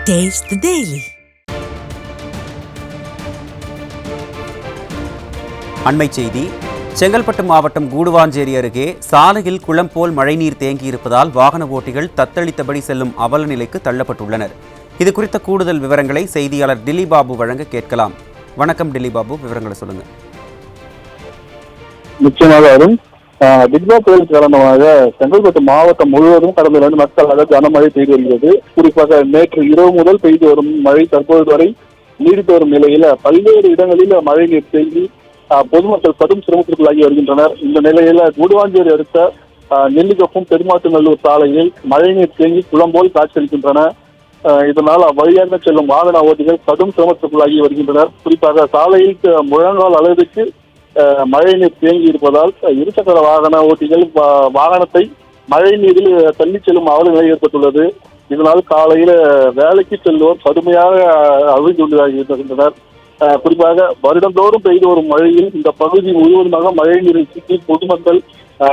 Taste the Daily. அண்மை செய்தி. செங்கல்பட்டு மாவட்டம் கூடுவாஞ்சேரி அருகே சாலையில் குளம் போல் மழைநீர் தேங்கியிருப்பதால் வாகன ஓட்டிகள் தத்தளித்தபடி செல்லும் அவல நிலைக்கு தள்ளப்பட்டுள்ளனர். இது குறித்த கூடுதல் விவரங்களை செய்தியாளர் டில்லி பாபு வழங்க கேட்கலாம். வணக்கம் டில்லி பாபு, விவரங்களை சொல்லுங்க. நிச்சயமாக வரும். பிக்பா புயல் காரணமாக செங்கல்பட்டு மாவட்டம் முழுவதும் கடந்த 2 நாட்களாக கனமழை பெய்து வருகிறது. குறிப்பாக நேற்று இரவு முதல் பெய்து வரும் மழை தற்போது வரை நீடித்து வரும் நிலையில் பல்வேறு இடங்களில் மழை நீர் தேங்கி பொதுமக்கள் கடும் சிரமத்திற்குள்ளாகி வருகின்றனர். இந்த நிலையில கூடுவாஞ்சேரி அடுத்த நெல்லிக்குப்பம் பெருமாட்டுநல்லூர் சாலையில் மழைநீர் தேங்கி குளம் போல் காட்சியளிக்கின்றன. இதனால் அவ்வழியாக செல்லும் வாகன ஓட்டிகள் கடும் சிரமத்திற்குள்ளாகி வருகின்றனர். குறிப்பாக சாலையில் முழங்கால் அளவிற்கு மழை நீர் தேங்கி இருப்பதால் இருசக்கர வாகன ஓட்டிகள் வாகனத்தை மழை நீரில் தள்ளி செல்லும் அவல நிலை ஏற்பட்டுள்ளது. இதனால் காலையில் வேலைக்கு செல்வோர் கடுமையாக அழுந்துள்ளனர். குறிப்பாக வருடந்தோறும் பெய்து வரும் மழையில் இந்த பகுதி முழுவதுமாக மழை நீரில் சிக்கி பொதுமக்கள்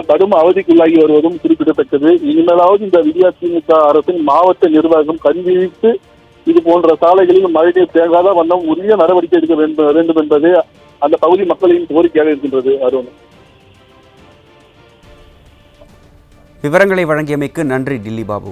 கடும் அவதிக்குள்ளாகி வருவதும் குறிப்பிடத்தக்கது. இனிமேலாவது இந்த அதிமுக அரசின் மாவட்ட நிர்வாகம் கண்விழித்து இது போன்ற சாலைகளில் மழைநீர் தேங்காத வண்ணம் உரிய நடவடிக்கை எடுக்க வேண்டும் என்பது அந்த பகுதி மக்களின் கோரிக்கையாக இருக்கின்றது. அருண், விவரங்களை வழங்கியமைக்கு நன்றி டில்லி பாபு.